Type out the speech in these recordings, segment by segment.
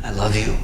I love you.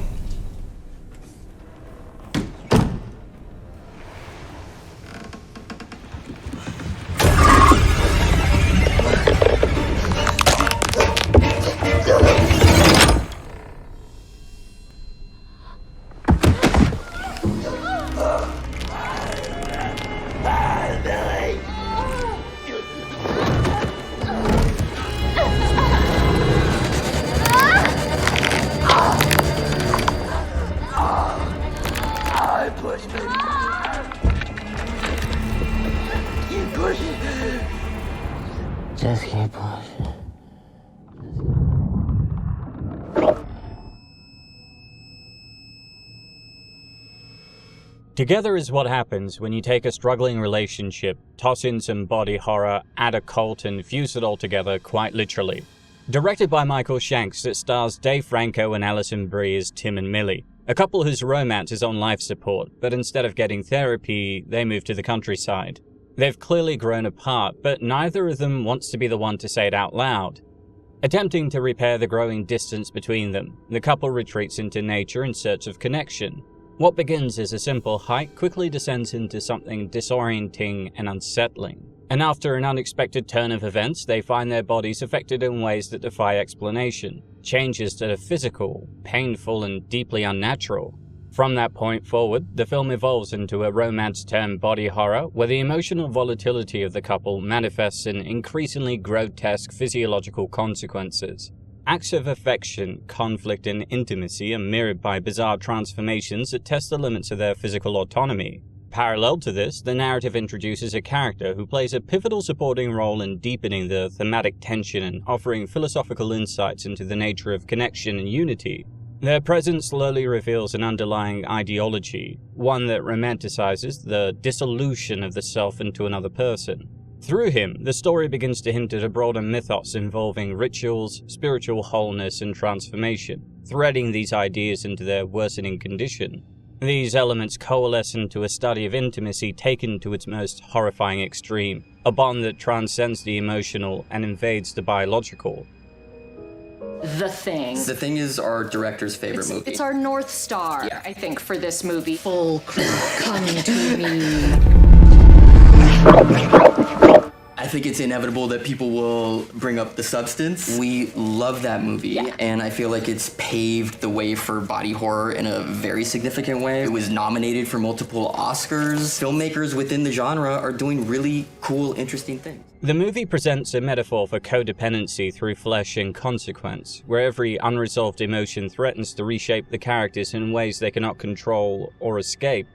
Just keep pushing. Together is what happens when you take a struggling relationship, toss in some body horror, add a cult, and fuse it all together quite literally. Directed by Michael Shanks, it stars Dave Franco and Alison Brie as Tim and Millie, a couple whose romance is on life support, but instead of getting therapy, they move to the countryside. They've clearly grown apart, but neither of them wants to be the one to say it out loud. Attempting to repair the growing distance between them, the couple retreats into nature in search of connection. What begins as a simple hike quickly descends into something disorienting and unsettling. And after an unexpected turn of events, they find their bodies affected in ways that defy explanation. Changes that are physical, painful, and deeply unnatural. From that point forward, the film evolves into a romance-turned body horror where the emotional volatility of the couple manifests in increasingly grotesque physiological consequences. Acts of affection, conflict, and intimacy are mirrored by bizarre transformations that test the limits of their physical autonomy. Parallel to this, the narrative introduces a character who plays a pivotal supporting role in deepening the thematic tension and offering philosophical insights into the nature of connection and unity. Their presence slowly reveals an underlying ideology, one that romanticizes the dissolution of the self into another person. Through him, the story begins to hint at a broader mythos involving rituals, spiritual wholeness, and transformation, threading these ideas into their worsening condition. These elements coalesce into a study of intimacy taken to its most horrifying extreme, a bond that transcends the emotional and invades the biological. The Thing. The Thing is our director's favorite movie. It's our North Star, Yeah. I think, for this movie. Full come to me. I think it's inevitable that people will bring up The Substance. We love that movie, and I feel like it's paved the way for body horror in a very significant way. It was nominated for multiple Oscars. Filmmakers within the genre are doing really cool, interesting things. The movie presents a metaphor for codependency through flesh and consequence, where every unresolved emotion threatens to reshape the characters in ways they cannot control or escape.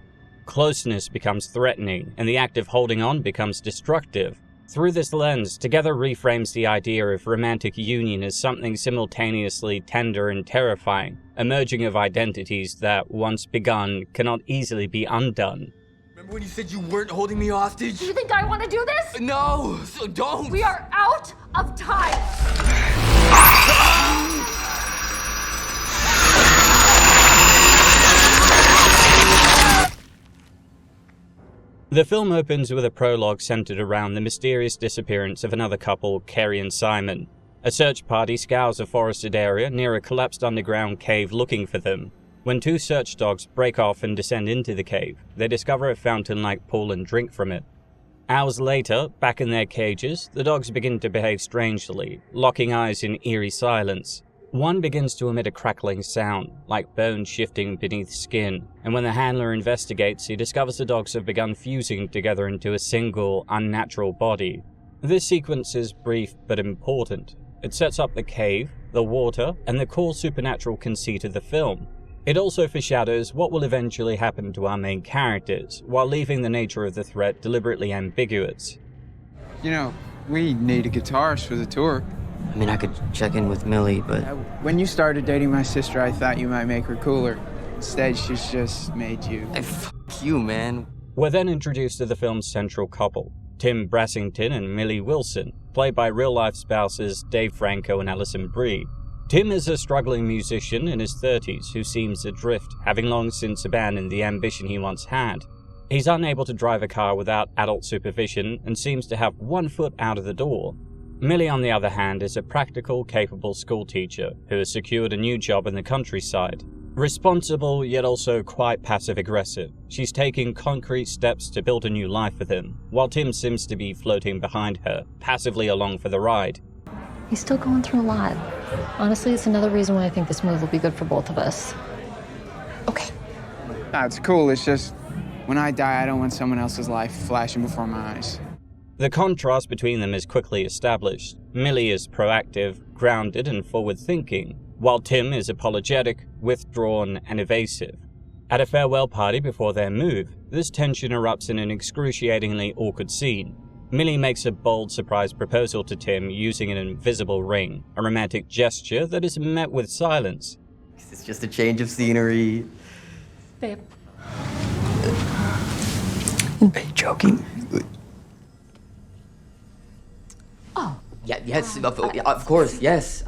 Closeness becomes threatening, and the act of holding on becomes destructive. Through this lens, Together reframes the idea of romantic union as something simultaneously tender and terrifying, a merging of identities that, once begun, cannot easily be undone. Remember when you said you weren't holding me hostage? Do you think I want to do this? No, so don't! We are out of time! The film opens with a prologue centered around the mysterious disappearance of another couple, Kerry and Simon. A search party scours a forested area near a collapsed underground cave looking for them. When two search dogs break off and descend into the cave, they discover a fountain-like pool and drink from it. Hours later, back in their cages, the dogs begin to behave strangely, locking eyes in eerie silence. One begins to emit a crackling sound, like bones shifting beneath skin, and when the handler investigates, he discovers the dogs have begun fusing together into a single, unnatural body. This sequence is brief but important. It sets up the cave, the water, and the core supernatural conceit of the film. It also foreshadows what will eventually happen to our main characters, while leaving the nature of the threat deliberately ambiguous. You know, we need a guitarist for the tour. I mean, I could check in with Millie, but... When you started dating my sister, I thought you might make her cooler. Instead, she's just made you. Hey, f*** you, man. We're then introduced to the film's central couple, Tim Brassington and Millie Wilson, played by real-life spouses Dave Franco and Alison Brie. Tim is a struggling musician in his 30s who seems adrift, having long since abandoned the ambition he once had. He's unable to drive a car without adult supervision and seems to have one foot out of the door. Millie, on the other hand, is a practical, capable schoolteacher who has secured a new job in the countryside. Responsible, yet also quite passive-aggressive, she's taking concrete steps to build a new life with him, while Tim seems to be floating behind her, passively along for the ride. He's still going through a lot. Honestly, it's another reason why I think this move will be good for both of us. Okay. It's cool, it's just, when I die, I don't want someone else's life flashing before my eyes. The contrast between them is quickly established. Millie is proactive, grounded, and forward-thinking, while Tim is apologetic, withdrawn, and evasive. At a farewell party before their move, this tension erupts in an excruciatingly awkward scene. Millie makes a bold surprise proposal to Tim using an invisible ring, a romantic gesture that is met with silence. It's just a change of scenery. Babe. Are you joking? Oh. Yeah, yes, of course, yes.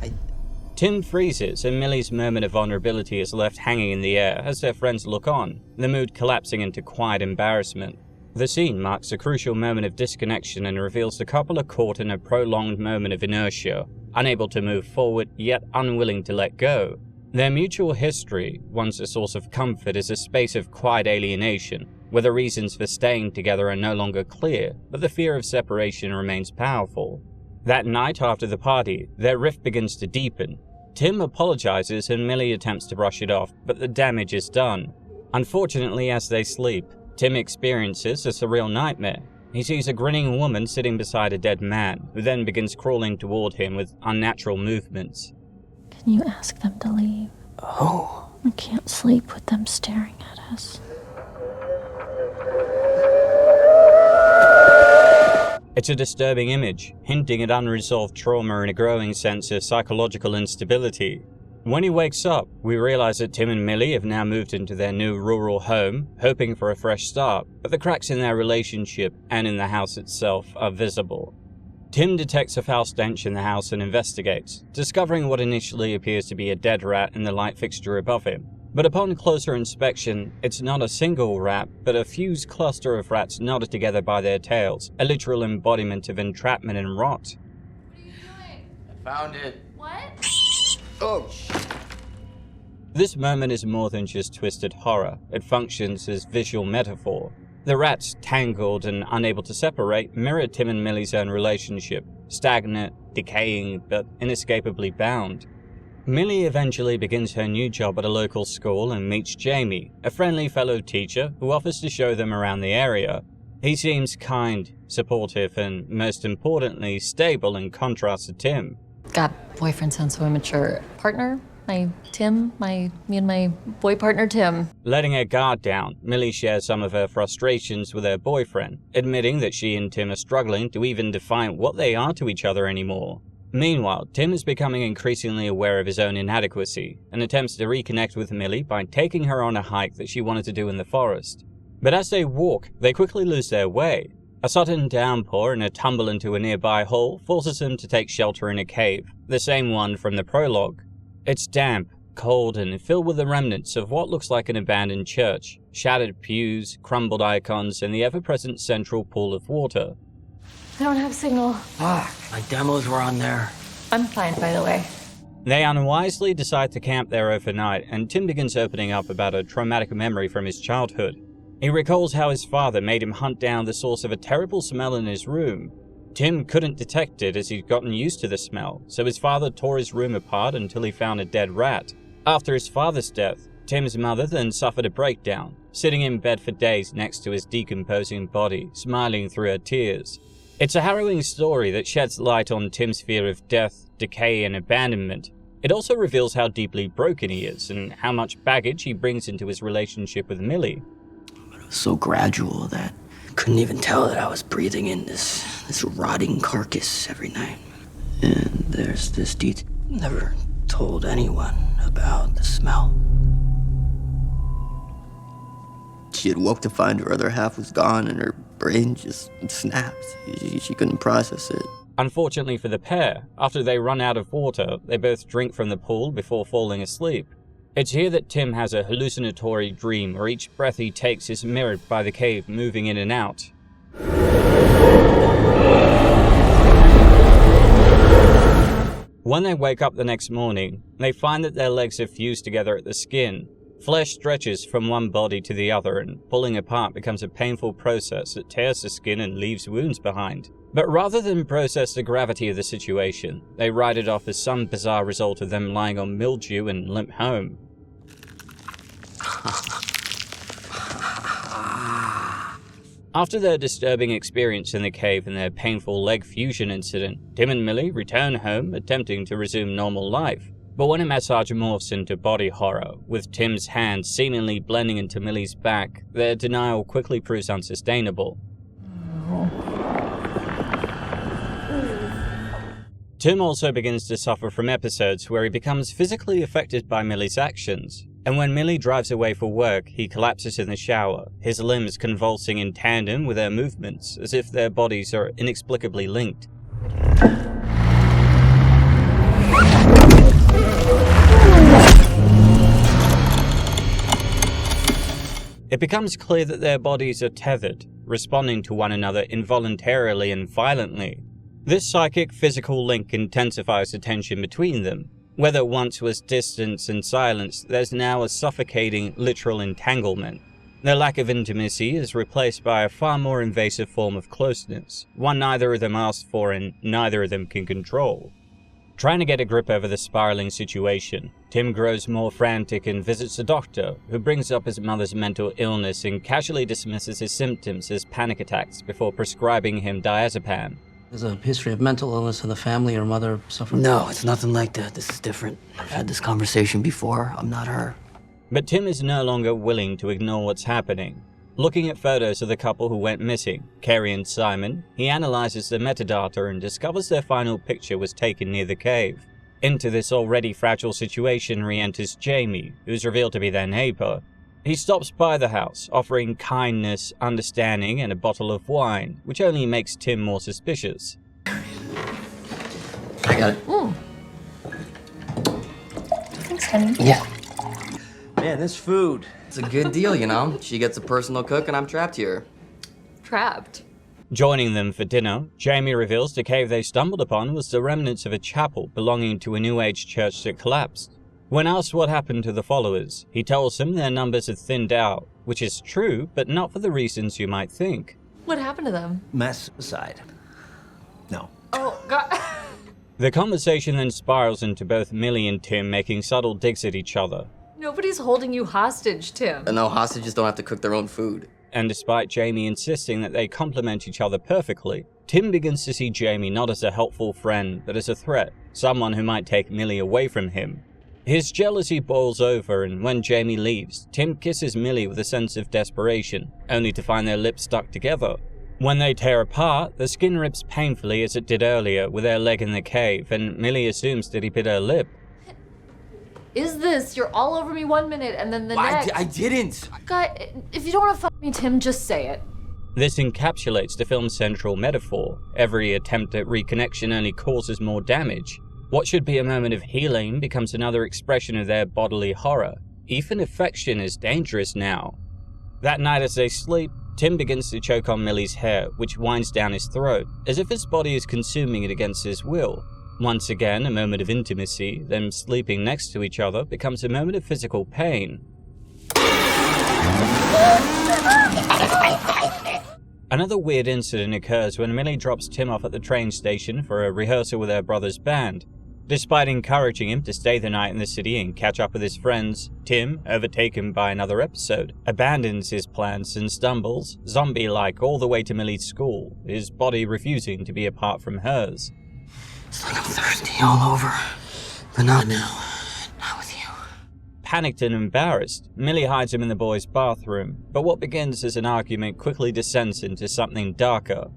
Tim freezes, and Millie's moment of vulnerability is left hanging in the air as their friends look on, the mood collapsing into quiet embarrassment. The scene marks a crucial moment of disconnection and reveals the couple are caught in a prolonged moment of inertia, unable to move forward yet unwilling to let go. Their mutual history, once a source of comfort, is a space of quiet alienation, where the reasons for staying together are no longer clear, but the fear of separation remains powerful. That night after the party, their rift begins to deepen. Tim apologizes and Millie attempts to brush it off, but the damage is done. Unfortunately, as they sleep, Tim experiences a surreal nightmare. He sees a grinning woman sitting beside a dead man, who then begins crawling toward him with unnatural movements. Can you ask them to leave? Oh. I can't sleep with them staring at us. It's a disturbing image, hinting at unresolved trauma and a growing sense of psychological instability. When he wakes up, we realize that Tim and Millie have now moved into their new rural home, hoping for a fresh start, but the cracks in their relationship and in the house itself are visible. Tim detects a foul stench in the house and investigates, discovering what initially appears to be a dead rat in the light fixture above him. But upon closer inspection, it's not a single rat, but a fused cluster of rats knotted together by their tails, a literal embodiment of entrapment and rot. What are you doing? I found it. What? Oh, This moment is more than just twisted horror, it functions as visual metaphor. The rats, tangled and unable to separate, mirror Tim and Millie's own relationship, stagnant, decaying, but inescapably bound. Millie eventually begins her new job at a local school and meets Jamie, a friendly fellow teacher who offers to show them around the area. He seems kind, supportive, and most importantly, stable in contrast to Tim. God, boyfriend sounds so immature. Partner? Me and my boy partner Tim. Letting her guard down, Millie shares some of her frustrations with her boyfriend, admitting that she and Tim are struggling to even define what they are to each other anymore. Meanwhile, Tim is becoming increasingly aware of his own inadequacy and attempts to reconnect with Millie by taking her on a hike that she wanted to do in the forest. But as they walk, they quickly lose their way. A sudden downpour and a tumble into a nearby hole forces them to take shelter in a cave, the same one from the prologue. It's damp, cold, and filled with the remnants of what looks like an abandoned church, shattered pews, crumbled icons, and the ever-present central pool of water. I don't have signal. Fuck, my demos were on there. I'm fine, by the way. They unwisely decide to camp there overnight, and Tim begins opening up about a traumatic memory from his childhood. He recalls how his father made him hunt down the source of a terrible smell in his room. Tim couldn't detect it as he'd gotten used to the smell, so his father tore his room apart until he found a dead rat. After his father's death, Tim's mother then suffered a breakdown, sitting in bed for days next to his decomposing body, smiling through her tears. It's a harrowing story that sheds light on Tim's fear of death, decay, and abandonment. It also reveals how deeply broken he is and how much baggage he brings into his relationship with Millie. But it was so gradual that I couldn't even tell that I was breathing in this rotting carcass every night. And there's this detail. Never told anyone about the smell. She had woke to find her other half was gone and her brain just snapped. She couldn't process it. Unfortunately for the pair, after they run out of water, they both drink from the pool before falling asleep. It's here that Tim has a hallucinatory dream where each breath he takes is mirrored by the cave moving in and out. When they wake up the next morning, they find that their legs are fused together at the skin. Flesh stretches from one body to the other, and pulling apart becomes a painful process that tears the skin and leaves wounds behind. But rather than process the gravity of the situation, they write it off as some bizarre result of them lying on mildew and limp home. After their disturbing experience in the cave and their painful leg fusion incident, Tim and Millie return home, attempting to resume normal life. But when a massage morphs into body horror, with Tim's hand seemingly blending into Millie's back, their denial quickly proves unsustainable. Tim also begins to suffer from episodes where he becomes physically affected by Millie's actions, and when Millie drives away for work, he collapses in the shower, his limbs convulsing in tandem with their movements, as if their bodies are inexplicably linked. It becomes clear that their bodies are tethered, responding to one another involuntarily and violently. This psychic physical link intensifies the tension between them. Where there once was distance and silence, there's now a suffocating, literal entanglement. Their lack of intimacy is replaced by a far more invasive form of closeness, one neither of them asked for and neither of them can control. Trying to get a grip over the spiraling situation, Tim grows more frantic and visits a doctor, who brings up his mother's mental illness and casually dismisses his symptoms as panic attacks before prescribing him diazepam. There's a history of mental illness in the family. Your mother suffered? No, it's nothing like that. This is different. I've had this conversation before. I'm not her. But Tim is no longer willing to ignore what's happening. Looking at photos of the couple who went missing, Carrie and Simon, he analyzes the metadata and discovers their final picture was taken near the cave. Into this already fragile situation re-enters Jamie, who's revealed to be their neighbor. He stops by the house, offering kindness, understanding, and a bottle of wine, which only makes Tim more suspicious. I got it. Thanks, honey. Yeah. Man, this food. It's a good deal, you know? She gets a personal cook and I'm trapped here. Trapped. Joining them for dinner, Jamie reveals the cave they stumbled upon was the remnants of a chapel belonging to a New Age church that collapsed. When asked what happened to the followers, he tells them their numbers had thinned out, which is true, but not for the reasons you might think. What happened to them? Mass suicide. No. Oh, God. The conversation then spirals into both Millie and Tim making subtle digs at each other. Nobody's holding you hostage, Tim. And no, hostages don't have to cook their own food. And despite Jamie insisting that they complement each other perfectly, Tim begins to see Jamie not as a helpful friend, but as a threat, someone who might take Millie away from him. His jealousy boils over, and when Jamie leaves, Tim kisses Millie with a sense of desperation, only to find their lips stuck together. When they tear apart, the skin rips painfully as it did earlier with their leg in the cave, and Millie assumes that he bit her lip. Is this, you're all over me 1 minute and then the next. I didn't. God, if you don't want to fuck me, Tim, just say it. This encapsulates the film's central metaphor. Every attempt at reconnection only causes more damage. What should be a moment of healing becomes another expression of their bodily horror. Even affection is dangerous now. That night as they sleep, Tim begins to choke on Millie's hair, which winds down his throat, as if his body is consuming it against his will. Once again, a moment of intimacy, them sleeping next to each other, becomes a moment of physical pain. Another weird incident occurs when Millie drops Tim off at the train station for a rehearsal with her brother's band. Despite encouraging him to stay the night in the city and catch up with his friends, Tim, overtaken by another episode, abandons his plans and stumbles, zombie-like, all the way to Millie's school, his body refusing to be apart from hers. It's like I'm thirsty all over. But not now. Not with you. Panicked and embarrassed, Millie hides him in the boys' bathroom, but what begins as an argument quickly descends into something darker.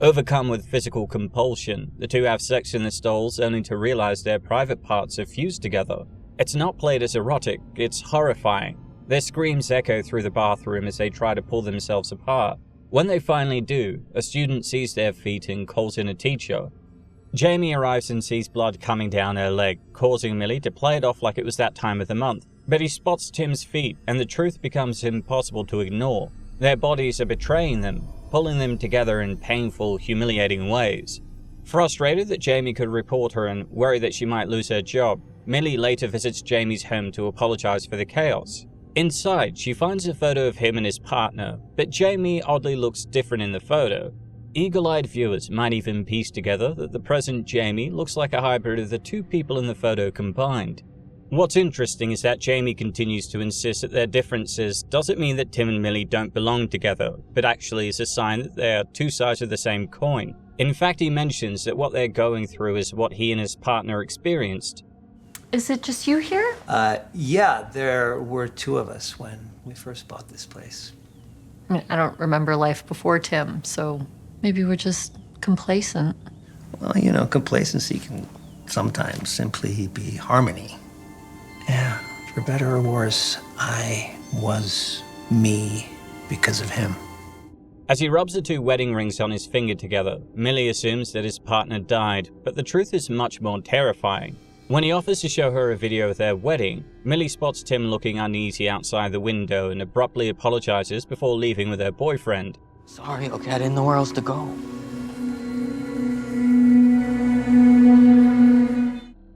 Overcome with physical compulsion, the two have sex in the stalls only to realize their private parts are fused together. It's not played as erotic, it's horrifying. Their screams echo through the bathroom as they try to pull themselves apart. When they finally do, a student sees their feet and calls in a teacher. Jamie arrives and sees blood coming down her leg, causing Millie to play it off like it was that time of the month. But he spots Tim's feet, and the truth becomes impossible to ignore. Their bodies are betraying them, pulling them together in painful, humiliating ways. Frustrated that Jamie could report her and worried that she might lose her job, Millie later visits Jamie's home to apologize for the chaos. Inside, she finds a photo of him and his partner, but Jamie oddly looks different in the photo. Eagle-eyed viewers might even piece together that the present Jamie looks like a hybrid of the two people in the photo combined. What's interesting is that Jamie continues to insist that their differences doesn't mean that Tim and Millie don't belong together, but actually is a sign that they are two sides of the same coin. In fact, he mentions that what they're going through is what he and his partner experienced. Is it just you here? Yeah, there were two of us when we first bought this place. I don't remember life before Tim, so maybe we're just complacent. Well, you know, complacency can sometimes simply be harmony. Yeah, for better or worse, I was me because of him. As he rubs the two wedding rings on his finger together, Millie assumes that his partner died, but the truth is much more terrifying. When he offers to show her a video of their wedding, Millie spots Tim looking uneasy outside the window and abruptly apologizes before leaving with her boyfriend. Sorry, okay, I didn't know where else to go.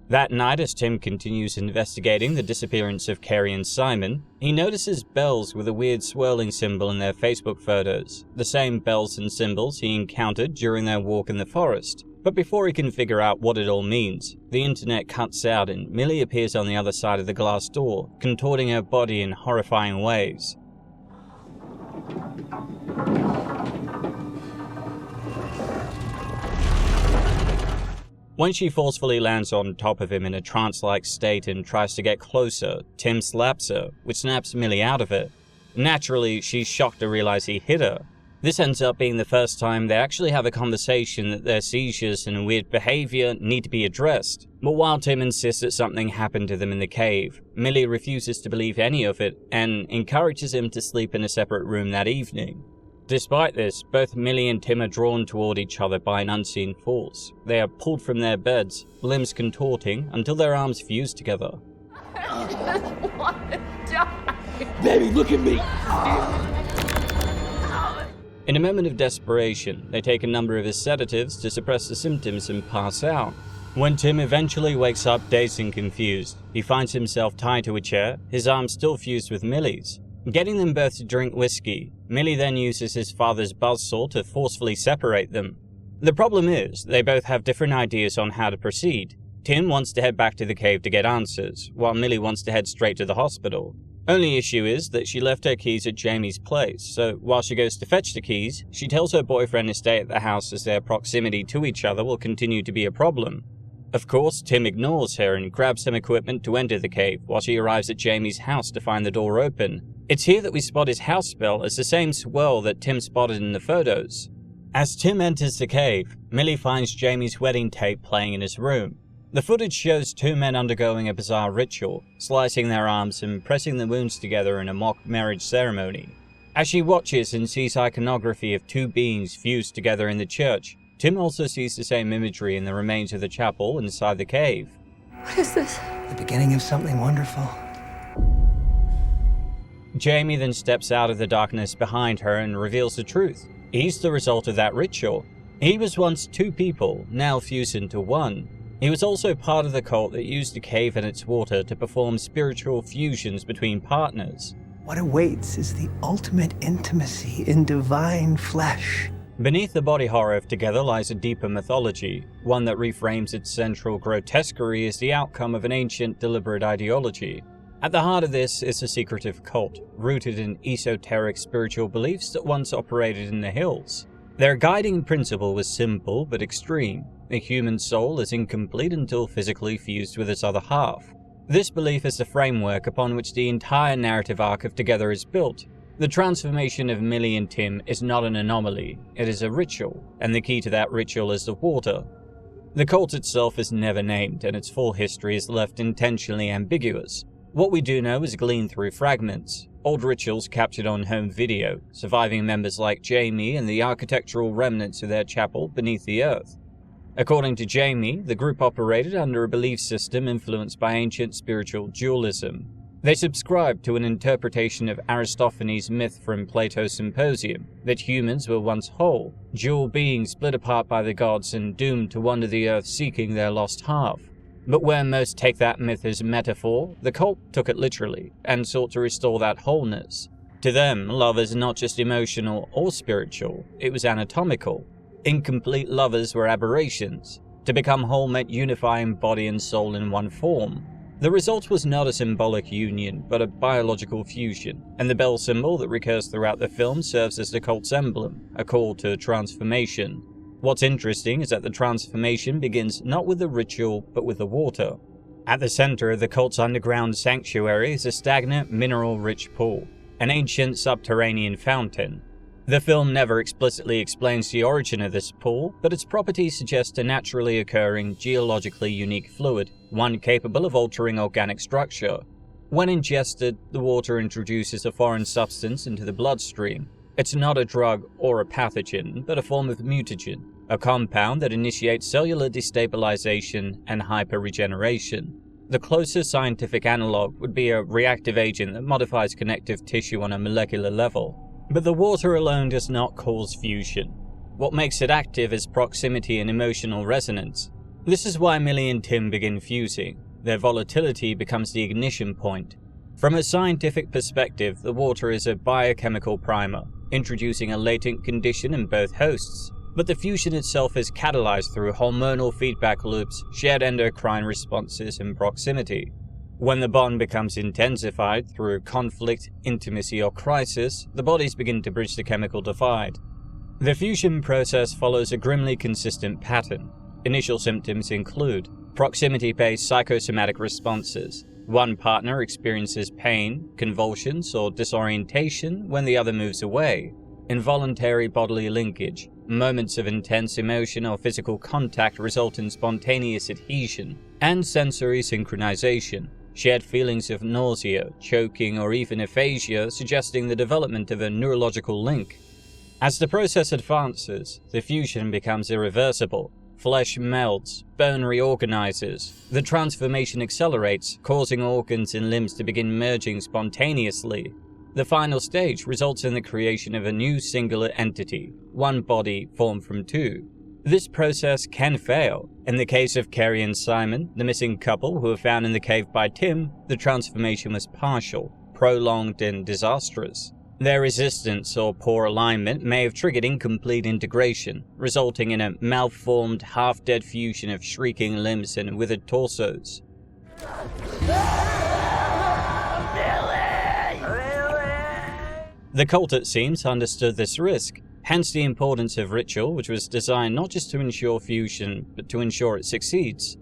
That night, as Tim continues investigating the disappearance of Carrie and Simon, he notices bells with a weird swirling symbol in their Facebook photos, the same bells and symbols he encountered during their walk in the forest. But before he can figure out what it all means, the internet cuts out and Millie appears on the other side of the glass door, contorting her body in horrifying ways. When she forcefully lands on top of him in a trance-like state and tries to get closer, Tim slaps her, which snaps Millie out of it. Naturally, she's shocked to realize he hit her. This ends up being the first time they actually have a conversation that their seizures and weird behavior need to be addressed. But while Tim insists that something happened to them in the cave, Millie refuses to believe any of it and encourages him to sleep in a separate room that evening. Despite this, both Millie and Tim are drawn toward each other by an unseen force. They are pulled from their beds, limbs contorting until their arms fuse together. I just want to die. Baby, look at me! In a moment of desperation, they take a number of his sedatives to suppress the symptoms and pass out. When Tim eventually wakes up dazed and confused, he finds himself tied to a chair, his arms still fused with Millie's. Getting them both to drink whiskey, Millie then uses his father's buzzsaw to forcefully separate them. The problem is, they both have different ideas on how to proceed. Tim wants to head back to the cave to get answers, while Millie wants to head straight to the hospital. Only issue is that she left her keys at Jamie's place, so while she goes to fetch the keys, she tells her boyfriend to stay at the house as their proximity to each other will continue to be a problem. Of course, Tim ignores her and grabs some equipment to enter the cave while she arrives at Jamie's house to find the door open. It's here that we spot his house spell as the same swirl that Tim spotted in the photos. As Tim enters the cave, Millie finds Jamie's wedding tape playing in his room. The footage shows two men undergoing a bizarre ritual, slicing their arms and pressing the wounds together in a mock marriage ceremony. As she watches and sees iconography of two beings fused together in the church, Tim also sees the same imagery in the remains of the chapel inside the cave. What is this? The beginning of something wonderful. Jamie then steps out of the darkness behind her and reveals the truth. He's the result of that ritual. He was once two people, now fused into one. He was also part of the cult that used the cave and its water to perform spiritual fusions between partners. What awaits is the ultimate intimacy in divine flesh. Beneath the body horror of Together lies a deeper mythology, one that reframes its central grotesquerie as the outcome of an ancient, deliberate ideology. At the heart of this is a secretive cult, rooted in esoteric spiritual beliefs that once operated in the hills. Their guiding principle was simple but extreme. The human soul is incomplete until physically fused with its other half. This belief is the framework upon which the entire narrative arc of Together is built. The transformation of Millie and Tim is not an anomaly, it is a ritual, and the key to that ritual is the water. The cult itself is never named, and its full history is left intentionally ambiguous. What we do know is gleaned through fragments, old rituals captured on home video, surviving members like Jamie and the architectural remnants of their chapel beneath the earth. According to Jamie, the group operated under a belief system influenced by ancient spiritual dualism. They subscribed to an interpretation of Aristophanes' myth from Plato's Symposium, that humans were once whole, dual beings split apart by the gods and doomed to wander the earth seeking their lost half. But where most take that myth as a metaphor, the cult took it literally, and sought to restore that wholeness. To them, love is not just emotional or spiritual, it was anatomical. Incomplete lovers were aberrations. To become whole meant unifying body and soul in one form. The result was not a symbolic union, but a biological fusion, and the bell symbol that recurs throughout the film serves as the cult's emblem, a call to transformation. What's interesting is that the transformation begins not with the ritual, but with the water. At the center of the cult's underground sanctuary is a stagnant, mineral-rich pool, an ancient subterranean fountain. The film never explicitly explains the origin of this pool, but its properties suggest a naturally occurring, geologically unique fluid, one capable of altering organic structure. When ingested, the water introduces a foreign substance into the bloodstream. It's not a drug or a pathogen, but a form of mutagen, a compound that initiates cellular destabilization and hyperregeneration. The closest scientific analog would be a reactive agent that modifies connective tissue on a molecular level. But the water alone does not cause fusion. What makes it active is proximity and emotional resonance. This is why Millie and Tim begin fusing. Their volatility becomes the ignition point. From a scientific perspective, the water is a biochemical primer, introducing a latent condition in both hosts. But the fusion itself is catalyzed through hormonal feedback loops, shared endocrine responses, and proximity. When the bond becomes intensified through conflict, intimacy, or crisis, the bodies begin to bridge the chemical divide. The fusion process follows a grimly consistent pattern. Initial symptoms include proximity-based psychosomatic responses. One partner experiences pain, convulsions, or disorientation when the other moves away. Involuntary bodily linkage. Moments of intense emotion or physical contact result in spontaneous adhesion. And sensory synchronization. Shared feelings of nausea, choking, or even aphasia suggesting the development of a neurological link. As the process advances, the fusion becomes irreversible. Flesh melts, bone reorganizes. The transformation accelerates, causing organs and limbs to begin merging spontaneously. The final stage results in the creation of a new singular entity, one body formed from two. This process can fail. In the case of Carrie and Simon, the missing couple who were found in the cave by Tim, the transformation was partial, prolonged, and disastrous. Their resistance or poor alignment may have triggered incomplete integration, resulting in a malformed, half-dead fusion of shrieking limbs and withered torsos. The cult, it seems, understood this risk. Hence the importance of ritual, which was designed not just to ensure fusion, but to ensure it succeeds.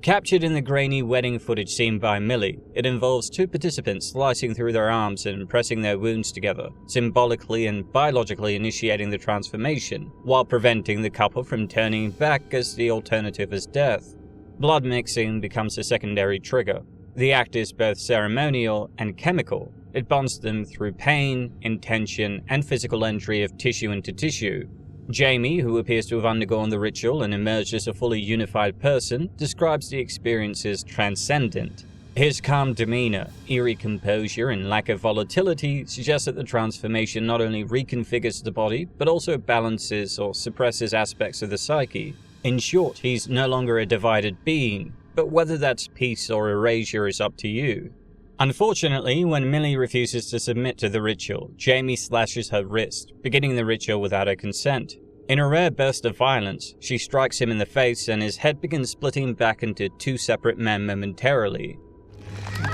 Captured in the grainy wedding footage seen by Millie, it involves two participants slicing through their arms and pressing their wounds together, symbolically and biologically initiating the transformation, while preventing the couple from turning back as the alternative is death. Blood mixing becomes a secondary trigger. The act is both ceremonial and chemical. It bonds them through pain, intention, and physical entry of tissue into tissue. Jamie, who appears to have undergone the ritual and emerged as a fully unified person, describes the experience as transcendent. His calm demeanor, eerie composure, and lack of volatility suggest that the transformation not only reconfigures the body, but also balances or suppresses aspects of the psyche. In short, he's no longer a divided being, but whether that's peace or erasure is up to you. Unfortunately, when Millie refuses to submit to the ritual, Jamie slashes her wrist, beginning the ritual without her consent. In a rare burst of violence, she strikes him in the face and his head begins splitting back into two separate men momentarily.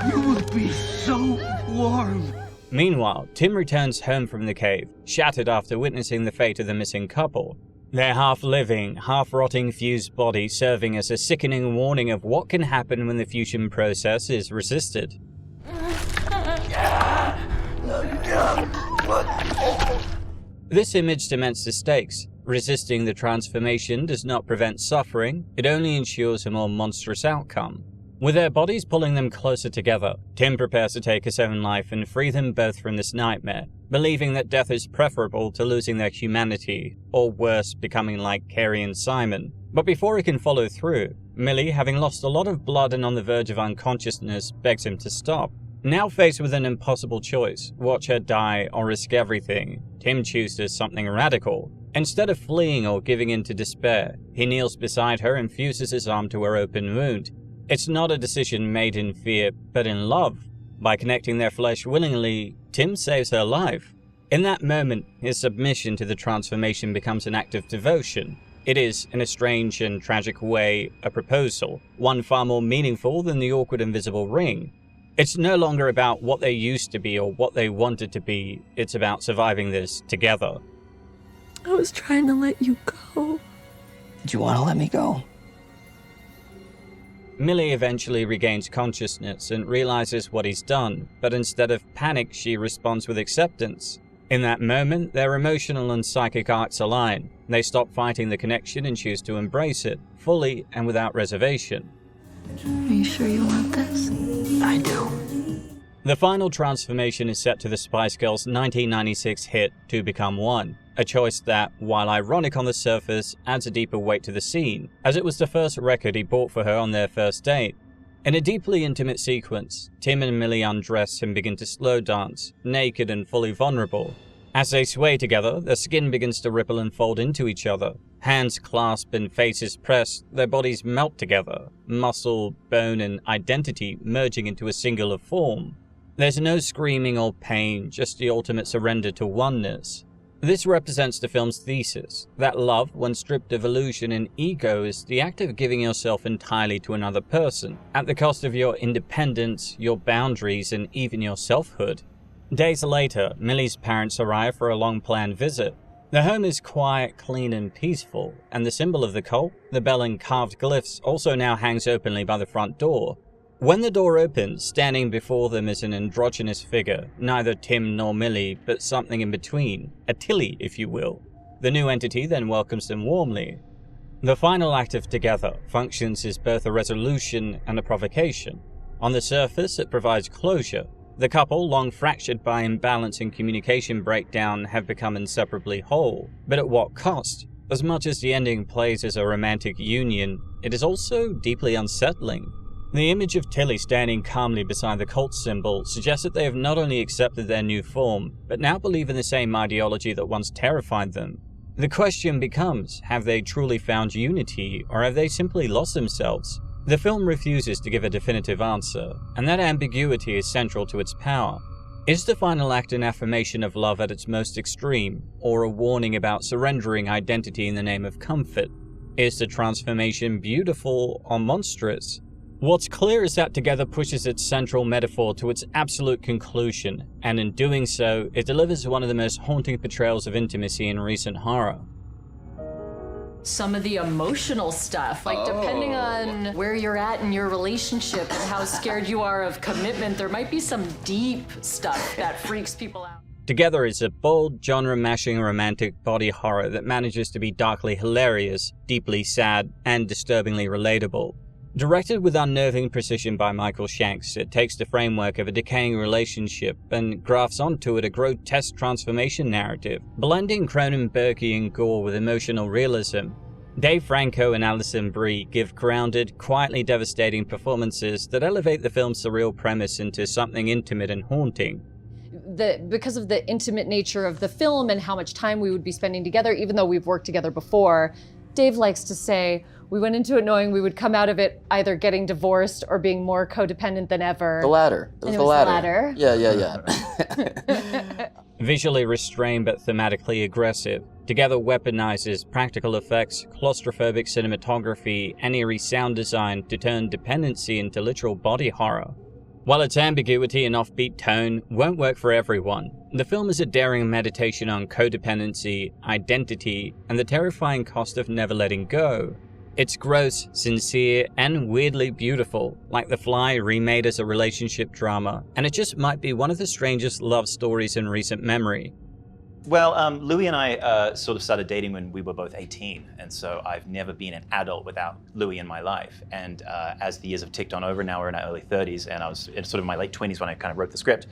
You will be so warm. Meanwhile, Tim returns home from the cave, shattered after witnessing the fate of the missing couple. Their half-living, half-rotting fused body serving as a sickening warning of what can happen when the fusion process is resisted. This image cements the stakes. Resisting the transformation does not prevent suffering, it only ensures a more monstrous outcome. With their bodies pulling them closer together, Tim prepares to take his own life and free them both from this nightmare, believing that death is preferable to losing their humanity, or worse, becoming like Carrie and Simon. But before he can follow through, Millie, having lost a lot of blood and on the verge of unconsciousness, begs him to stop. Now faced with an impossible choice, watch her die or risk everything, Tim chooses something radical. Instead of fleeing or giving in to despair, he kneels beside her and fuses his arm to her open wound. It's not a decision made in fear, but in love. By connecting their flesh willingly, Tim saves her life. In that moment, his submission to the transformation becomes an act of devotion. It is, in a strange and tragic way, a proposal, one far more meaningful than the awkward invisible ring. It's no longer about what they used to be or what they wanted to be, it's about surviving this together. I was trying to let you go. Did you want to let me go? Millie eventually regains consciousness and realizes what he's done, but instead of panic, she responds with acceptance. In that moment, their emotional and psychic arcs align. They stop fighting the connection and choose to embrace it, fully and without reservation. Are you sure you want this? I do. The final transformation is set to the Spice Girls' 1996 hit, Two Become One, a choice that, while ironic on the surface, adds a deeper weight to the scene, as it was the first record he bought for her on their first date. In a deeply intimate sequence, Tim and Millie undress and begin to slow dance, naked and fully vulnerable. As they sway together, their skin begins to ripple and fold into each other. Hands clasp and faces press, their bodies melt together, muscle, bone, and identity merging into a singular form. There's no screaming or pain, just the ultimate surrender to oneness. This represents the film's thesis, that love, when stripped of illusion and ego, is the act of giving yourself entirely to another person, at the cost of your independence, your boundaries, and even your selfhood. Days later, Millie's parents arrive for a long-planned visit. The home is quiet, clean, and peaceful, and the symbol of the cult, the bell and carved glyphs, also now hangs openly by the front door. When the door opens, standing before them is an androgynous figure, neither Tim nor Millie, but something in between, a Tilly, if you will. The new entity then welcomes them warmly. The final act of Together functions as both a resolution and a provocation. On the surface, it provides closure. The couple, long fractured by imbalance and communication breakdown, have become inseparably whole. But at what cost? As much as the ending plays as a romantic union, it is also deeply unsettling. The image of Tilly standing calmly beside the cult symbol suggests that they have not only accepted their new form, but now believe in the same ideology that once terrified them. The question becomes, have they truly found unity, or have they simply lost themselves? The film refuses to give a definitive answer, and that ambiguity is central to its power. Is the final act an affirmation of love at its most extreme, or a warning about surrendering identity in the name of comfort? Is the transformation beautiful or monstrous? What's clear is that Together pushes its central metaphor to its absolute conclusion, and in doing so, it delivers one of the most haunting portrayals of intimacy in recent horror. Some of the emotional stuff, like depending on where you're at in your relationship and how scared you are of commitment, there might be some deep stuff that freaks people out. Together is a bold, genre-mashing romantic body horror that manages to be darkly hilarious, deeply sad, and disturbingly relatable. Directed with unnerving precision by Michael Shanks, it takes the framework of a decaying relationship and grafts onto it a grotesque transformation narrative, blending Cronenbergian gore with emotional realism. Dave Franco and Alison Brie give grounded, quietly devastating performances that elevate the film's surreal premise into something intimate and haunting. Because of the intimate nature of the film and how much time we would be spending together, even though we've worked together before, Dave likes to say, we went into it knowing we would come out of it either getting divorced or being more codependent than ever. The latter. It was the latter. Yeah. Visually restrained but thematically aggressive, Together weaponizes practical effects, claustrophobic cinematography, and eerie sound design to turn dependency into literal body horror. While its ambiguity and offbeat tone won't work for everyone, the film is a daring meditation on codependency, identity, and the terrifying cost of never letting go. It's gross, sincere, and weirdly beautiful, like The Fly remade as a relationship drama, and it just might be one of the strangest love stories in recent memory. Well, Louis and I sort of started dating when we were both 18, and so I've never been an adult without Louis in my life. And as the years have ticked on over, now we're in our early 30s, and I was in sort of my late 20s when I kind of wrote the script.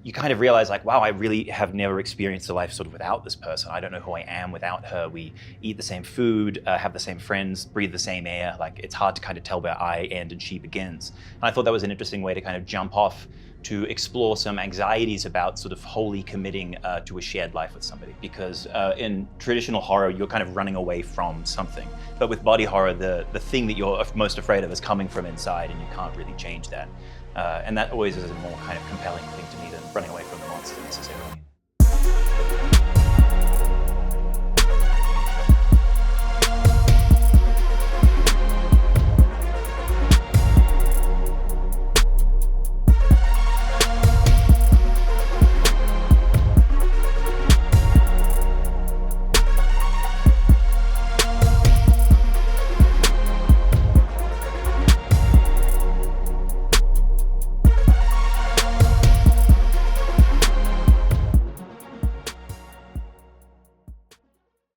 you kind of realize like, wow, I really have never experienced a life sort of without this person. I don't know who I am without her. We eat the same food, have the same friends, breathe the same air. Like, it's hard to kind of tell where I end and she begins. And I thought that was an interesting way to kind of jump off to explore some anxieties about sort of wholly committing to a shared life with somebody. Because in traditional horror, you're kind of running away from something. But with body horror, the thing that you're most afraid of is coming from inside, and you can't really change that. And that always is a more kind of compelling